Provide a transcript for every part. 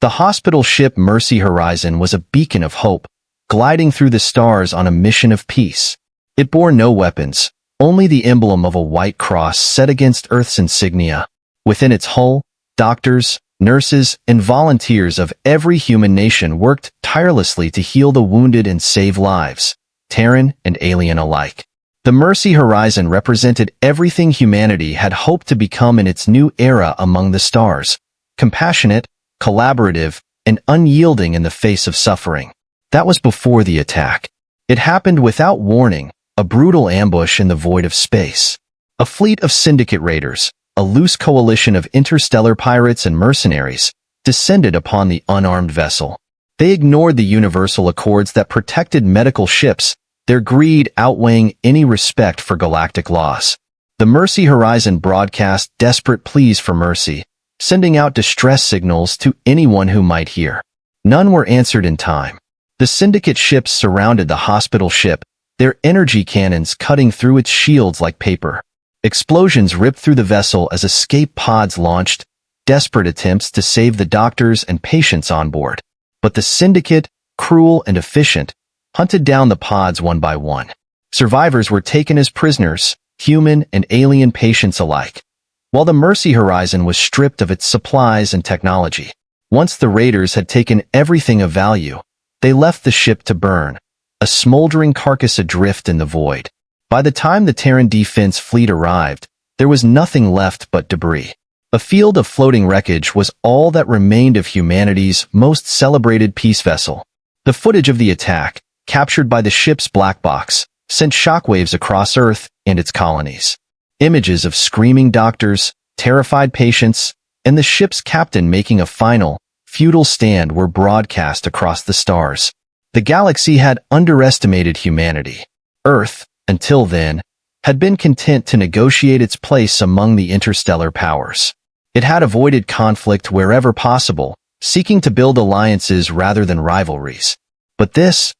The hospital ship Mercy Horizon was a beacon of hope, gliding through the stars on a mission of peace. It bore no weapons, only the emblem of a white cross set against Earth's insignia. Within its hull, doctors, nurses, and volunteers of every human nation worked tirelessly to heal the wounded and save lives, Terran and alien alike. The Mercy Horizon represented everything humanity had hoped to become in its new era among the stars: compassionate, collaborative, and unyielding in the face of suffering. That was before the attack. It happened without warning, a brutal ambush in the void of space. A fleet of syndicate raiders, a loose coalition of interstellar pirates and mercenaries, descended upon the unarmed vessel. They ignored the universal accords that protected medical ships, their greed outweighing any respect for galactic laws. The Mercy Horizon broadcast desperate pleas for mercy, sending out distress signals to anyone who might hear. None were answered in time. The syndicate ships surrounded the hospital ship, their energy cannons cutting through its shields like paper. Explosions ripped through the vessel as escape pods launched, desperate attempts to save the doctors and patients on board. But the syndicate, cruel and efficient, hunted down the pods one by one. Survivors were taken as prisoners, human and alien patients alike, while the Mercy Horizon was stripped of its supplies and technology. Once the raiders had taken everything of value, they left the ship to burn, a smoldering carcass adrift in the void. By the time the Terran defense fleet arrived, there was nothing left but debris. A field of floating wreckage was all that remained of humanity's most celebrated peace vessel. The footage of the attack, captured by the ship's black box, sent shockwaves across Earth and its colonies. Images of screaming doctors, terrified patients, and the ship's captain making a final, futile stand were broadcast across the stars. The galaxy had underestimated humanity. Earth, until then, had been content to negotiate its place among the interstellar powers. It had avoided conflict wherever possible, seeking to build alliances rather than rivalries. But this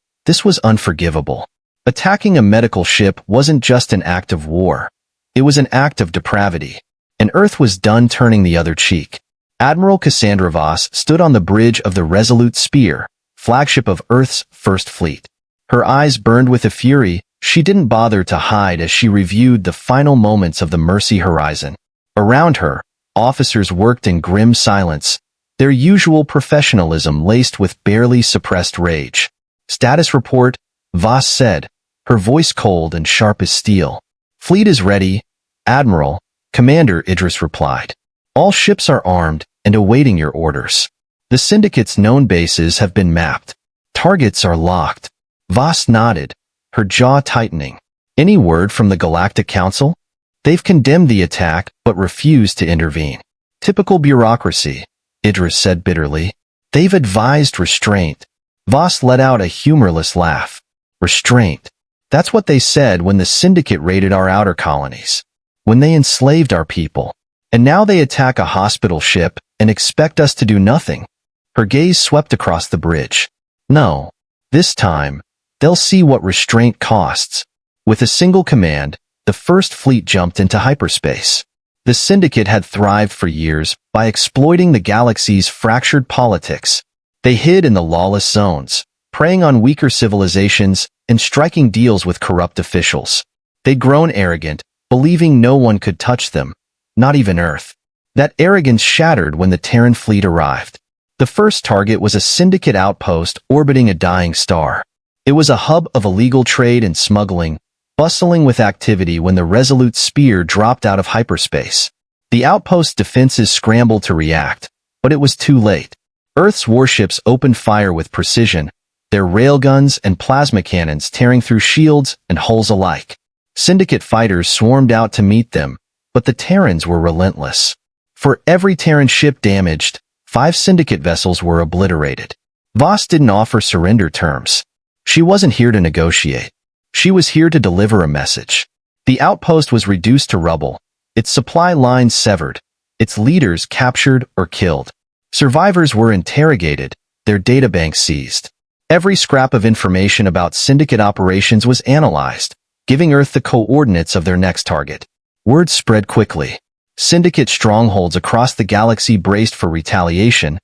was unforgivable. Attacking a medical ship wasn't just an act of war. It was an act of depravity, and Earth was done turning the other cheek. Admiral Cassandra Voss stood on the bridge of the Resolute Spear, flagship of Earth's first fleet. Her eyes burned with a fury she didn't bother to hide as she reviewed the final moments of the Mercy Horizon. Around her, officers worked in grim silence, their usual professionalism laced with barely suppressed rage. "Status report," Voss said, her voice cold and sharp as steel. "Fleet is ready, Admiral," Commander Idris replied. "All ships are armed and awaiting your orders. The Syndicate's known bases have been mapped. Targets are locked." Voss nodded, her jaw tightening. "Any word from the Galactic Council?" "They've condemned the attack but refused to intervene." "Typical bureaucracy," Idris said bitterly. "They've advised restraint." Voss let out a humorless laugh. "Restraint. That's what they said when the Syndicate raided our outer colonies, when they enslaved our people. And now they attack a hospital ship and expect us to do nothing." Her gaze swept across the bridge. "No. This time, they'll see what restraint costs." With a single command, the First Fleet jumped into hyperspace. The Syndicate had thrived for years by exploiting the galaxy's fractured politics. They hid in the lawless zones, preying on weaker civilizations and striking deals with corrupt officials. They'd grown arrogant, believing no one could touch them, not even Earth. That arrogance shattered when the Terran fleet arrived. The first target was a Syndicate outpost orbiting a dying star. It was a hub of illegal trade and smuggling, bustling with activity when the Resolute Spear dropped out of hyperspace. The outpost's defenses scrambled to react, but it was too late. Earth's warships opened fire with precision, their railguns and plasma cannons tearing through shields and hulls alike. Syndicate fighters swarmed out to meet them, but the Terrans were relentless. For every Terran ship damaged, 5 Syndicate vessels were obliterated. Voss didn't offer surrender terms. She wasn't here to negotiate. She was here to deliver a message. The outpost was reduced to rubble, its supply lines severed, its leaders captured or killed. Survivors were interrogated, their databanks seized. Every scrap of information about Syndicate operations was analyzed, giving Earth the coordinates of their next target. Word spread quickly. Syndicate strongholds across the galaxy braced for retaliation,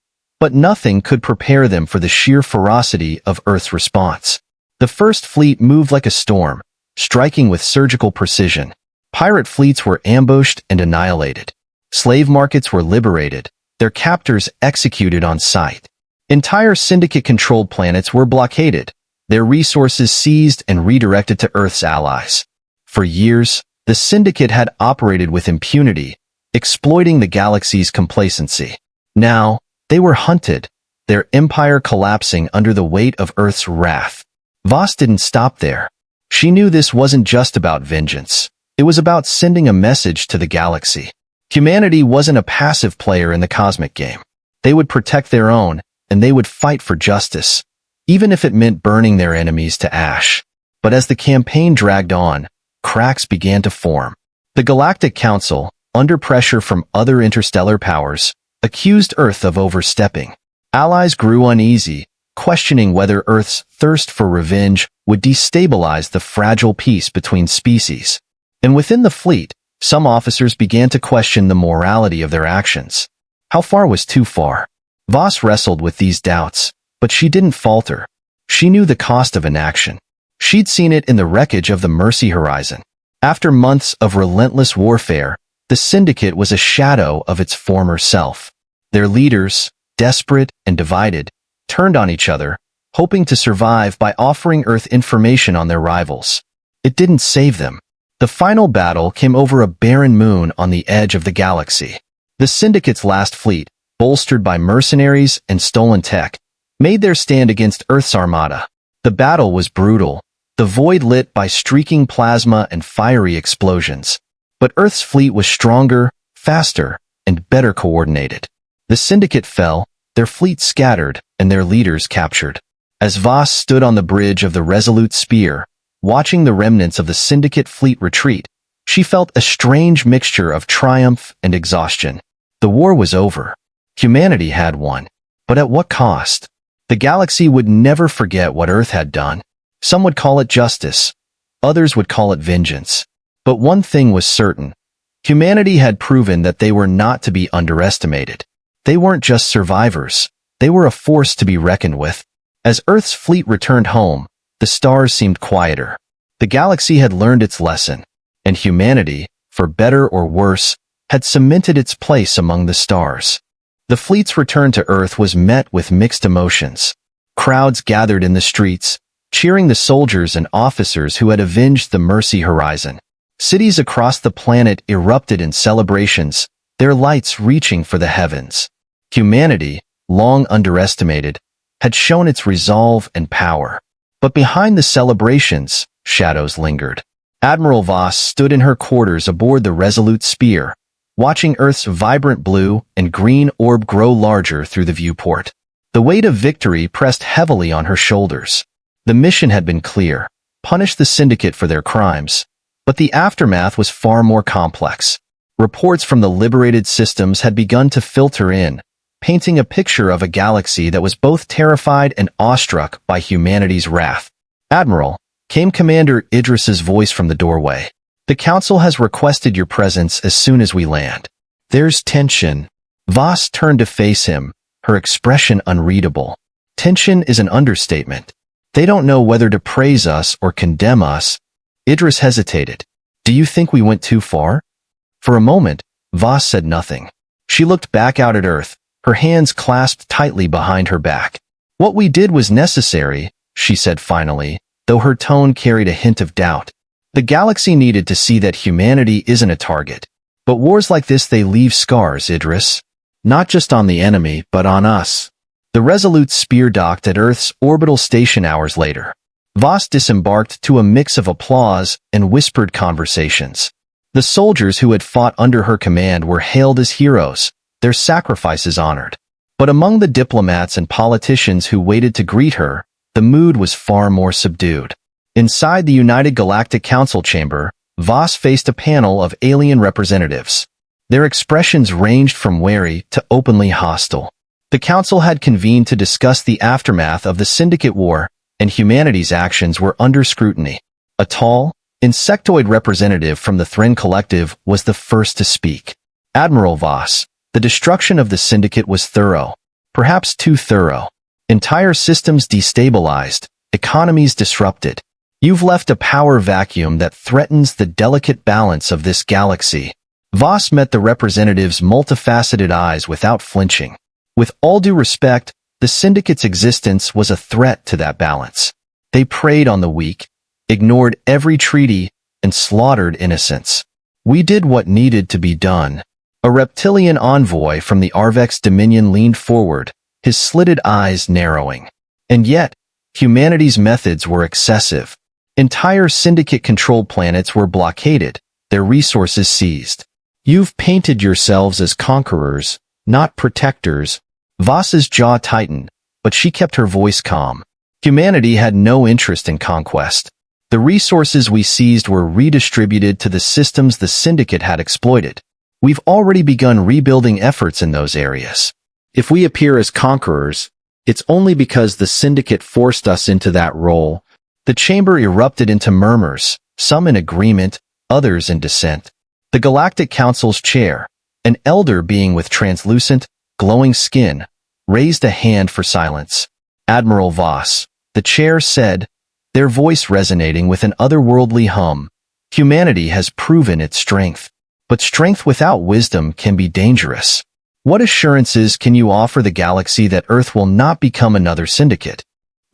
But nothing could prepare them for the sheer ferocity of Earth's response. The First Fleet moved like a storm, striking with surgical precision. Pirate fleets were ambushed and annihilated. Slave markets were liberated, their captors executed on sight. Entire syndicate-controlled planets were blockaded, their resources seized and redirected to Earth's allies. For years, the syndicate had operated with impunity, exploiting the galaxy's complacency. Now, they were hunted, their empire collapsing under the weight of Earth's wrath. Voss didn't stop there. She knew this wasn't just about vengeance. It was about sending a message to the galaxy. Humanity wasn't a passive player in the cosmic game. They would protect their own, and they would fight for justice, even if it meant burning their enemies to ash. But as the campaign dragged on, cracks began to form. The Galactic Council, under pressure from other interstellar powers, accused Earth of overstepping. Allies grew uneasy, questioning whether Earth's thirst for revenge would destabilize the fragile peace between species. And within the fleet, some officers began to question the morality of their actions. How far was too far? Voss wrestled with these doubts, but she didn't falter. She knew the cost of inaction. She'd seen it in the wreckage of the Mercy Horizon. After months of relentless warfare, the Syndicate was a shadow of its former self. Their leaders, desperate and divided, turned on each other, hoping to survive by offering Earth information on their rivals. It didn't save them. The final battle came over a barren moon on the edge of the galaxy. The Syndicate's last fleet, bolstered by mercenaries and stolen tech, made their stand against Earth's armada. The battle was brutal, the void lit by streaking plasma and fiery explosions. But Earth's fleet was stronger, faster, and better coordinated. The Syndicate fell, their fleet scattered, and their leaders captured. As Voss stood on the bridge of the Resolute Spear, watching the remnants of the Syndicate fleet retreat, she felt a strange mixture of triumph and exhaustion. The war was over. Humanity had won. But at what cost? The galaxy would never forget what Earth had done. Some would call it justice. Others would call it vengeance. But one thing was certain. Humanity had proven that they were not to be underestimated. They weren't just survivors. They were a force to be reckoned with. As Earth's fleet returned home, the stars seemed quieter. The galaxy had learned its lesson, and humanity, for better or worse, had cemented its place among the stars. The fleet's return to Earth was met with mixed emotions. Crowds gathered in the streets, cheering the soldiers and officers who had avenged the Mercy Horizon. Cities across the planet erupted in celebrations, their lights reaching for the heavens. Humanity, long underestimated, had shown its resolve and power. But behind the celebrations, shadows lingered. Admiral Voss stood in her quarters aboard the Resolute Spear, watching Earth's vibrant blue and green orb grow larger through the viewport. The weight of victory pressed heavily on her shoulders. The mission had been clear: punish the Syndicate for their crimes. But the aftermath was far more complex. Reports from the liberated systems had begun to filter in, painting a picture of a galaxy that was both terrified and awestruck by humanity's wrath. "Admiral," came Commander Idris's voice from the doorway. "The Council has requested your presence as soon as we land." "There's tension." Voss turned to face him, her expression unreadable. "Tension is an understatement. They don't know whether to praise us or condemn us." Idris hesitated. "Do you think we went too far?" For a moment, Voss said nothing. She looked back out at Earth, her hands clasped tightly behind her back. "What we did was necessary," she said finally, though her tone carried a hint of doubt. "The galaxy needed to see that humanity isn't a target. But wars like this, they leave scars, Idris. Not just on the enemy, but on us." The Resolute Spear docked at Earth's orbital station hours later. Voss disembarked to a mix of applause and whispered conversations. The soldiers who had fought under her command were hailed as heroes, their sacrifices honored. But among the diplomats and politicians who waited to greet her, the mood was far more subdued. Inside the United Galactic Council chamber, Voss faced a panel of alien representatives. Their expressions ranged from wary to openly hostile. The Council had convened to discuss the aftermath of the Syndicate War, and humanity's actions were under scrutiny. A tall, insectoid representative from the Thren Collective was the first to speak. "Admiral Voss, the destruction of the Syndicate was thorough. perhaps too thorough. Entire systems destabilized, economies disrupted. You've left a power vacuum that threatens the delicate balance of this galaxy. Voss met the representative's multifaceted eyes without flinching. With all due respect, the Syndicate's existence was a threat to that balance. They preyed on the weak, ignored every treaty, and slaughtered innocents. We did what needed to be done. A reptilian envoy from the Arvex Dominion leaned forward, his slitted eyes narrowing. And yet, humanity's methods were excessive. Entire Syndicate-controlled planets were blockaded, their resources seized. You've painted yourselves as conquerors, not protectors. Voss's jaw tightened, but she kept her voice calm. Humanity had no interest in conquest. The resources we seized were redistributed to the systems the Syndicate had exploited. We've already begun rebuilding efforts in those areas. If we appear as conquerors, it's only because the Syndicate forced us into that role. The chamber erupted into murmurs, some in agreement, others in dissent. The Galactic Council's chair, an elder being with translucent, glowing skin, raised a hand for silence. Admiral Voss, the chair said, their voice resonating with an otherworldly hum. Humanity has proven its strength. But strength without wisdom can be dangerous. What assurances can you offer the galaxy that Earth will not become another Syndicate?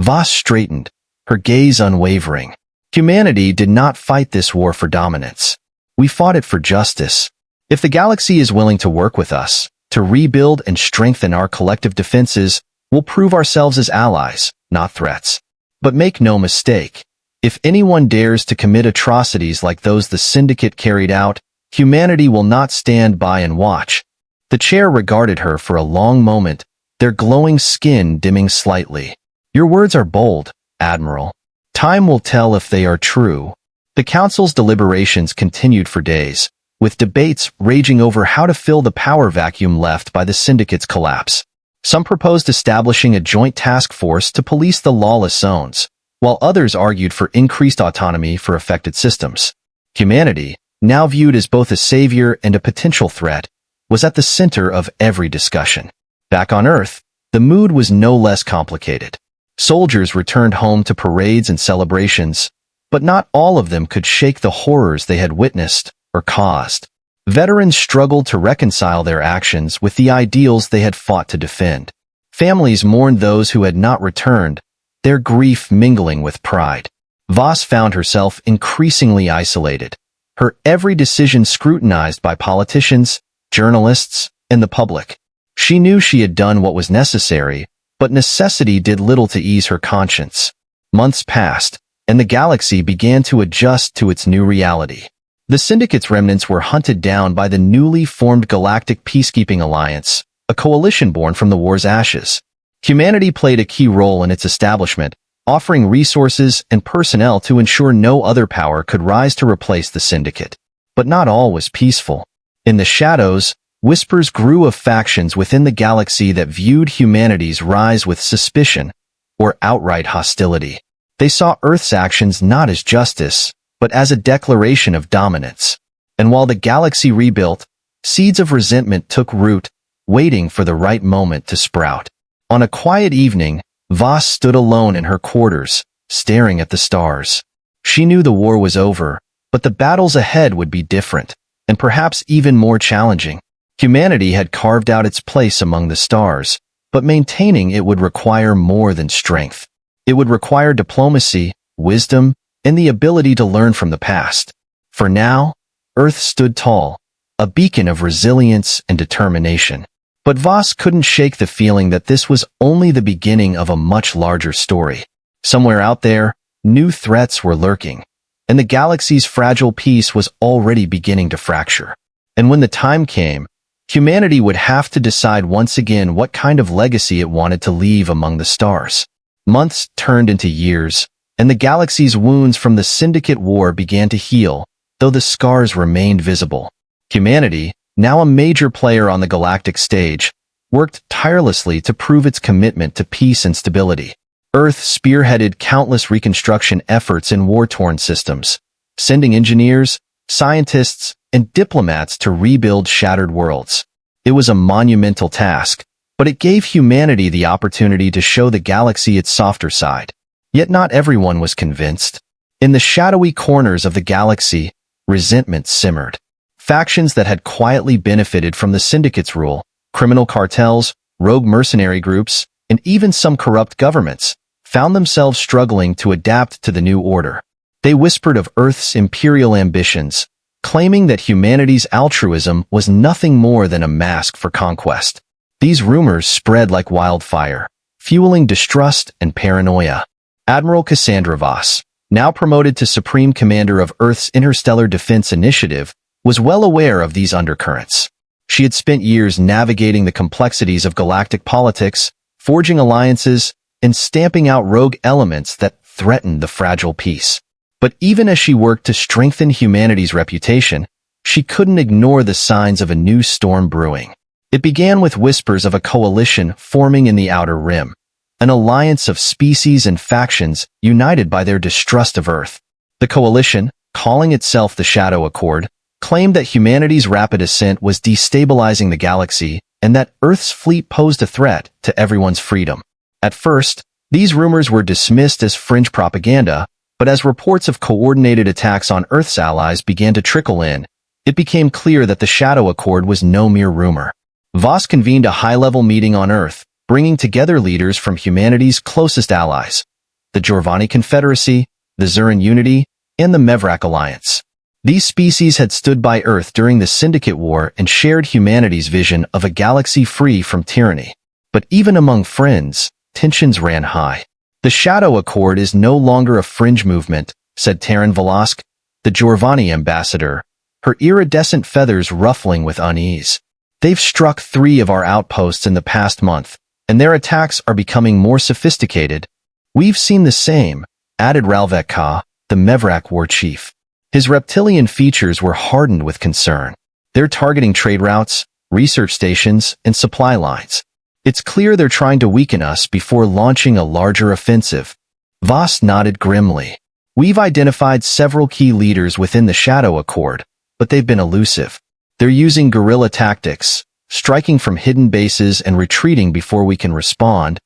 Voss straightened, her gaze unwavering. Humanity did not fight this war for dominance. We fought it for justice. If the galaxy is willing to work with us, to rebuild and strengthen our collective defenses, we'll prove ourselves as allies, not threats. But make no mistake, if anyone dares to commit atrocities like those the Syndicate carried out, humanity will not stand by and watch. The chair regarded her for a long moment, their glowing skin dimming slightly. Your words are bold, Admiral. Time will tell if they are true. The Council's deliberations continued for days, with debates raging over how to fill the power vacuum left by the Syndicate's collapse. Some proposed establishing a joint task force to police the lawless zones, while others argued for increased autonomy for affected systems. Humanity, now viewed as both a savior and a potential threat, was at the center of every discussion. Back on Earth, the mood was no less complicated. Soldiers returned home to parades and celebrations, but not all of them could shake the horrors they had witnessed or caused. Veterans struggled to reconcile their actions with the ideals they had fought to defend. Families mourned those who had not returned, their grief mingling with pride. Voss found herself increasingly isolated, her every decision scrutinized by politicians, journalists, and the public. She knew she had done what was necessary, but necessity did little to ease her conscience. Months passed, and the galaxy began to adjust to its new reality. The Syndicate's remnants were hunted down by the newly formed Galactic Peacekeeping Alliance, a coalition born from the war's ashes. Humanity played a key role in its establishment, offering resources and personnel to ensure no other power could rise to replace the Syndicate. But not all was peaceful. In the shadows, whispers grew of factions within the galaxy that viewed humanity's rise with suspicion or outright hostility. They saw Earth's actions not as justice, but as a declaration of dominance. And while the galaxy rebuilt, seeds of resentment took root, waiting for the right moment to sprout. On a quiet evening, Voss stood alone in her quarters, staring at the stars. She knew the war was over, but the battles ahead would be different, and perhaps even more challenging. Humanity had carved out its place among the stars, but maintaining it would require more than strength. It would require diplomacy, wisdom, and the ability to learn from the past. For now, Earth stood tall, a beacon of resilience and determination. But Voss couldn't shake the feeling that this was only the beginning of a much larger story. Somewhere out there, new threats were lurking, and the galaxy's fragile peace was already beginning to fracture. And when the time came, humanity would have to decide once again what kind of legacy it wanted to leave among the stars. Months turned into years, and the galaxy's wounds from the Syndicate War began to heal, though the scars remained visible. Humanity, now a major player on the galactic stage, worked tirelessly to prove its commitment to peace and stability. Earth spearheaded countless reconstruction efforts in war-torn systems, sending engineers, scientists, and diplomats to rebuild shattered worlds. It was a monumental task, but it gave humanity the opportunity to show the galaxy its softer side. Yet not everyone was convinced. In the shadowy corners of the galaxy, resentment simmered. Factions that had quietly benefited from the Syndicate's rule, criminal cartels, rogue mercenary groups, and even some corrupt governments, found themselves struggling to adapt to the new order. They whispered of Earth's imperial ambitions, claiming that humanity's altruism was nothing more than a mask for conquest. These rumors spread like wildfire, fueling distrust and paranoia. Admiral Cassandra Voss, now promoted to Supreme Commander of Earth's Interstellar Defense Initiative, was well aware of these undercurrents. She had spent years navigating the complexities of galactic politics, forging alliances, and stamping out rogue elements that threatened the fragile peace. But even as she worked to strengthen humanity's reputation, she couldn't ignore the signs of a new storm brewing. It began with whispers of a coalition forming in the Outer Rim, an alliance of species and factions united by their distrust of Earth. The coalition, calling itself the Shadow Accord, claimed that humanity's rapid ascent was destabilizing the galaxy and that Earth's fleet posed a threat to everyone's freedom. At first, these rumors were dismissed as fringe propaganda, but as reports of coordinated attacks on Earth's allies began to trickle in, it became clear that the Shadow Accord was no mere rumor. Voss convened a high-level meeting on Earth, bringing together leaders from humanity's closest allies, the Jorvani Confederacy, the Zuran Unity, and the Mevrak Alliance. These species had stood by Earth during the Syndicate War and shared humanity's vision of a galaxy free from tyranny. But even among friends, tensions ran high. The Shadow Accord is no longer a fringe movement, said Terran Velosk, the Jorvani ambassador, her iridescent feathers ruffling with unease. They've struck 3 of our outposts in the past month, and their attacks are becoming more sophisticated. We've seen the same, added Ralvek Ka, the Mevrak war chief. His reptilian features were hardened with concern. They're targeting trade routes, research stations, and supply lines. It's clear they're trying to weaken us before launching a larger offensive. Voss nodded grimly. We've identified several key leaders within the Shadow Accord, but they've been elusive. They're using guerrilla tactics, striking from hidden bases and retreating before we can respond.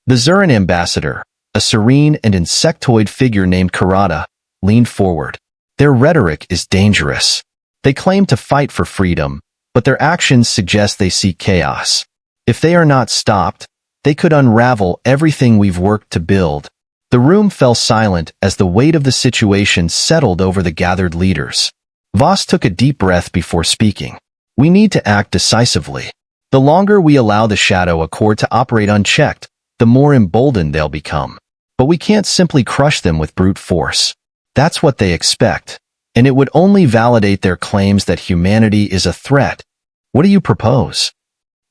The Zuran ambassador, a serene and insectoid figure named Karada, leaned forward. Their rhetoric is dangerous. They claim to fight for freedom, but their actions suggest they seek chaos. If they are not stopped, they could unravel everything we've worked to build. The room fell silent as the weight of the situation settled over the gathered leaders. Voss took a deep breath before speaking. We need to act decisively. The longer we allow the Shadow Accord to operate unchecked, the more emboldened they'll become. But we can't simply crush them with brute force. That's what they expect, and it would only validate their claims that humanity is a threat. What do you propose?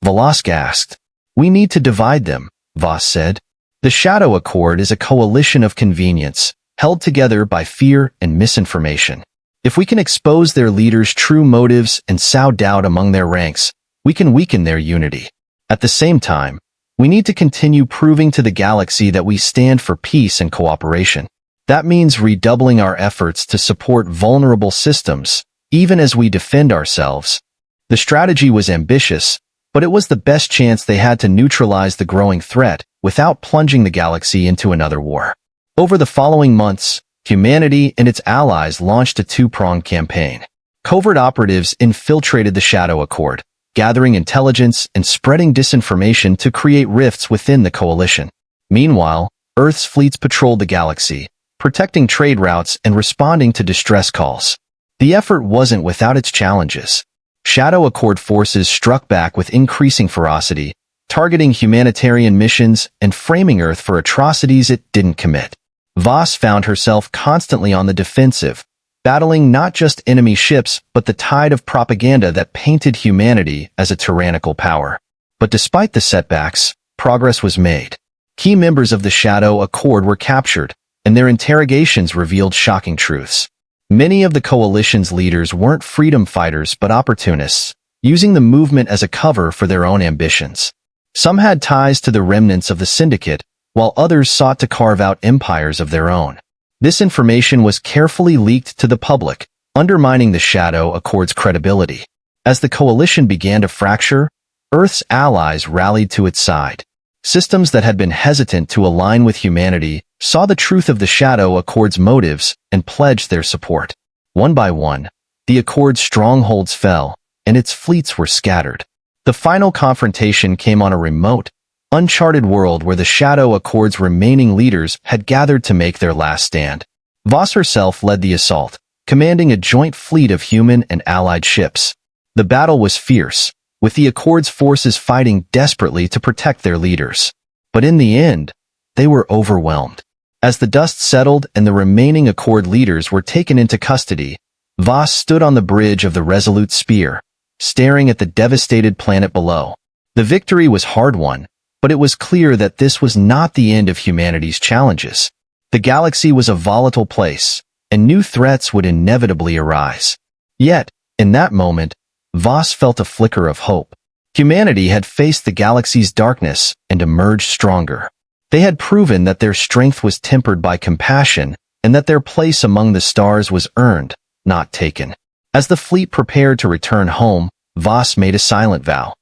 Velosk asked. We need to divide them, Voss said. The Shadow Accord is a coalition of convenience, held together by fear and misinformation. If we can expose their leaders' true motives and sow doubt among their ranks, we can weaken their unity. At the same time, we need to continue proving to the galaxy that we stand for peace and cooperation. That means redoubling our efforts to support vulnerable systems, even as we defend ourselves. The strategy was ambitious, but it was the best chance they had to neutralize the growing threat without plunging the galaxy into another war. Over the following months, humanity and its allies launched a 2-pronged campaign. Covert operatives infiltrated the Shadow Accord, gathering intelligence and spreading disinformation to create rifts within the coalition. Meanwhile, Earth's fleets patrolled the galaxy, protecting trade routes and responding to distress calls. The effort wasn't without its challenges. Shadow Accord forces struck back with increasing ferocity, targeting humanitarian missions and framing Earth for atrocities it didn't commit. Voss found herself constantly on the defensive, battling not just enemy ships but the tide of propaganda that painted humanity as a tyrannical power. But despite the setbacks, progress was made. Key members of the Shadow Accord were captured, and their interrogations revealed shocking truths. Many of the coalition's leaders weren't freedom fighters but opportunists, using the movement as a cover for their own ambitions. Some had ties to the remnants of the Syndicate, while others sought to carve out empires of their own. This information was carefully leaked to the public, undermining the Shadow Accord's credibility. As the coalition began to fracture, Earth's allies rallied to its side. Systems that had been hesitant to align with humanity saw the truth of the Shadow Accord's motives and pledged their support. One by one, the Accord's strongholds fell, and its fleets were scattered. The final confrontation came on a remote, uncharted world where the Shadow Accord's remaining leaders had gathered to make their last stand. Voss herself led the assault, commanding a joint fleet of human and allied ships. The battle was fierce, with the Accord's forces fighting desperately to protect their leaders. But in the end, they were overwhelmed. As the dust settled and the remaining Accord leaders were taken into custody, Voss stood on the bridge of the Resolute Spear, staring at the devastated planet below. The victory was hard-won, but it was clear that this was not the end of humanity's challenges. The galaxy was a volatile place, and new threats would inevitably arise. Yet, in that moment, Voss felt a flicker of hope. Humanity had faced the galaxy's darkness and emerged stronger. They had proven that their strength was tempered by compassion and that their place among the stars was earned, not taken. As the fleet prepared to return home, Voss made a silent vow.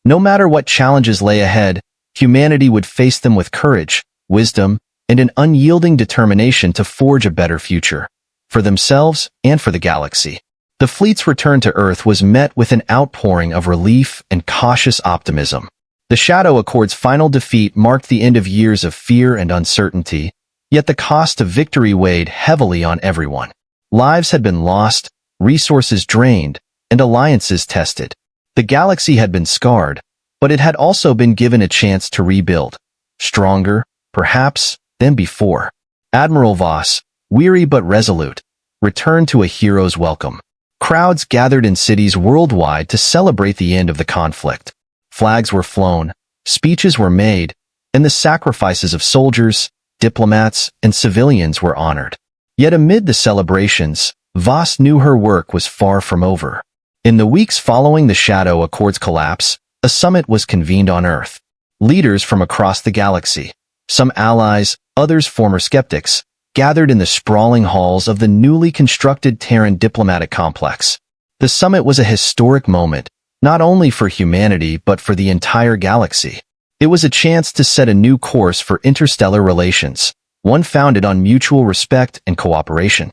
No matter what challenges lay ahead, humanity would face them with courage, wisdom, and an unyielding determination to forge a better future, for themselves and for the galaxy. The fleet's return to Earth was met with an outpouring of relief and cautious optimism. The Shadow Accord's final defeat marked the end of years of fear and uncertainty, yet the cost of victory weighed heavily on everyone. Lives had been lost, resources drained, and alliances tested. The galaxy had been scarred, but it had also been given a chance to rebuild, stronger, perhaps, than before. Admiral Voss, weary but resolute, returned to a hero's welcome. Crowds gathered in cities worldwide to celebrate the end of the conflict. Flags were flown, speeches were made, and the sacrifices of soldiers, diplomats, and civilians were honored. Yet amid the celebrations, Voss knew her work was far from over. In the weeks following the Shadow Accord's collapse, a summit was convened on Earth. Leaders from across the galaxy, some allies, others former skeptics, gathered in the sprawling halls of the newly constructed Terran diplomatic complex. The summit was a historic moment, not only for humanity but for the entire galaxy. It was a chance to set a new course for interstellar relations, one founded on mutual respect and cooperation.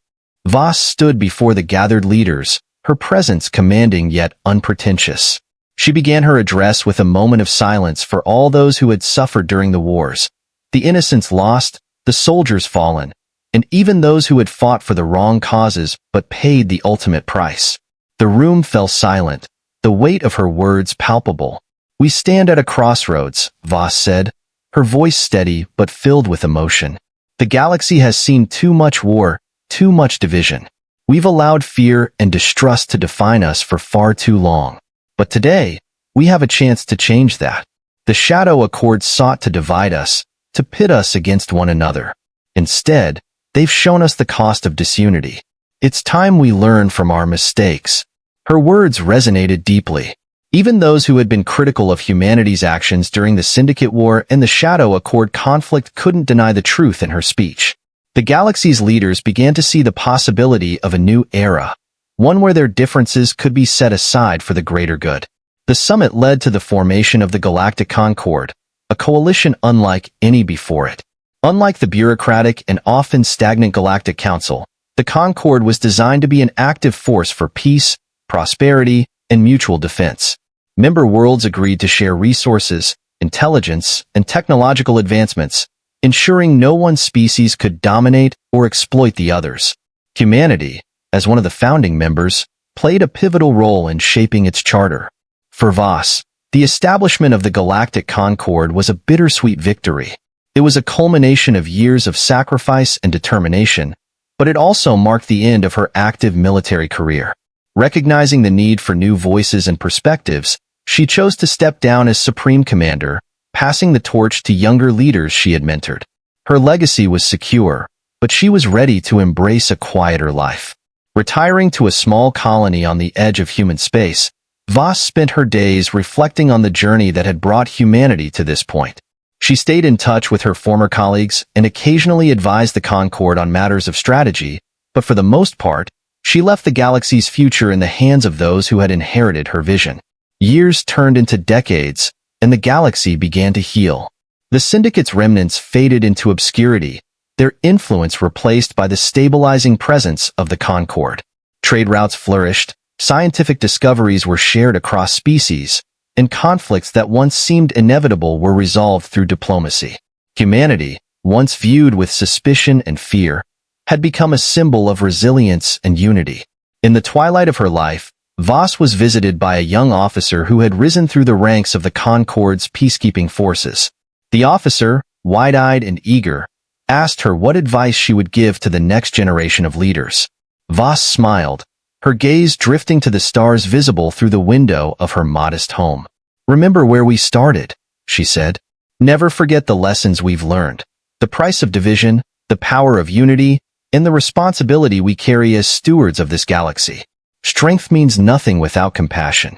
Voss stood before the gathered leaders, her presence commanding yet unpretentious. She began her address with a moment of silence for all those who had suffered during the wars, the innocents lost, the soldiers fallen, and even those who had fought for the wrong causes but paid the ultimate price. The room fell silent, the weight of her words palpable. "We stand at a crossroads," Voss said, her voice steady but filled with emotion. "The galaxy has seen too much war, too much division. We've allowed fear and distrust to define us for far too long. But today, we have a chance to change that. The Shadow Accord sought to divide us, to pit us against one another. Instead, they've shown us the cost of disunity. It's time we learn from our mistakes." Her words resonated deeply. Even those who had been critical of humanity's actions during the Syndicate War and the Shadow Accord conflict couldn't deny the truth in her speech. The galaxy's leaders began to see the possibility of a new era, one where their differences could be set aside for the greater good. The summit led to the formation of the Galactic Concord, a coalition unlike any before it. Unlike the bureaucratic and often stagnant Galactic Council, the Concord was designed to be an active force for peace, prosperity, and mutual defense. Member worlds agreed to share resources, intelligence, and technological advancements, ensuring no one species could dominate or exploit the others. Humanity, as one of the founding members, played a pivotal role in shaping its charter. For Voss, the establishment of the Galactic Concord was a bittersweet victory. It was a culmination of years of sacrifice and determination, but it also marked the end of her active military career. Recognizing the need for new voices and perspectives, she chose to step down as Supreme Commander, passing the torch to younger leaders she had mentored. Her legacy was secure, but she was ready to embrace a quieter life. Retiring to a small colony on the edge of human space, Voss spent her days reflecting on the journey that had brought humanity to this point. She stayed in touch with her former colleagues and occasionally advised the Concord on matters of strategy, but for the most part, she left the galaxy's future in the hands of those who had inherited her vision. Years turned into decades, and the galaxy began to heal. The Syndicate's remnants faded into obscurity, their influence replaced by the stabilizing presence of the Concord. Trade routes flourished, scientific discoveries were shared across species, and conflicts that once seemed inevitable were resolved through diplomacy. Humanity, once viewed with suspicion and fear, had become a symbol of resilience and unity. In the twilight of her life, Voss was visited by a young officer who had risen through the ranks of the Concord's peacekeeping forces. The officer, wide-eyed and eager, asked her what advice she would give to the next generation of leaders. Voss smiled, her gaze drifting to the stars visible through the window of her modest home. "Remember where we started," she said. "Never forget the lessons we've learned, the price of division, the power of unity, and the responsibility we carry as stewards of this galaxy. Strength means nothing without compassion.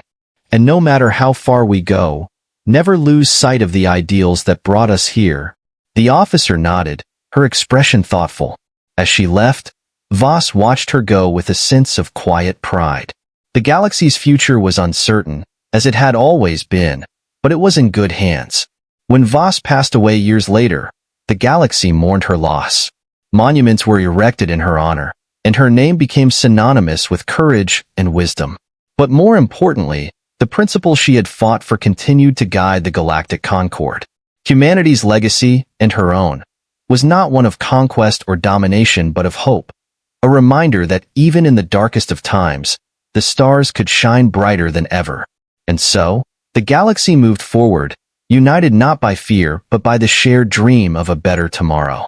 And no matter how far we go, never lose sight of the ideals that brought us here." The officer nodded, her expression thoughtful. As she left, Voss watched her go with a sense of quiet pride. The galaxy's future was uncertain, as it had always been, but it was in good hands. When Voss passed away years later, the galaxy mourned her loss. Monuments were erected in her honor, and her name became synonymous with courage and wisdom. But more importantly, the principles she had fought for continued to guide the galactic Concord. Humanity's legacy, and her own, was not one of conquest or domination but of hope, a reminder that even in the darkest of times, the stars could shine brighter than ever. And so, the galaxy moved forward, united not by fear but by the shared dream of a better tomorrow.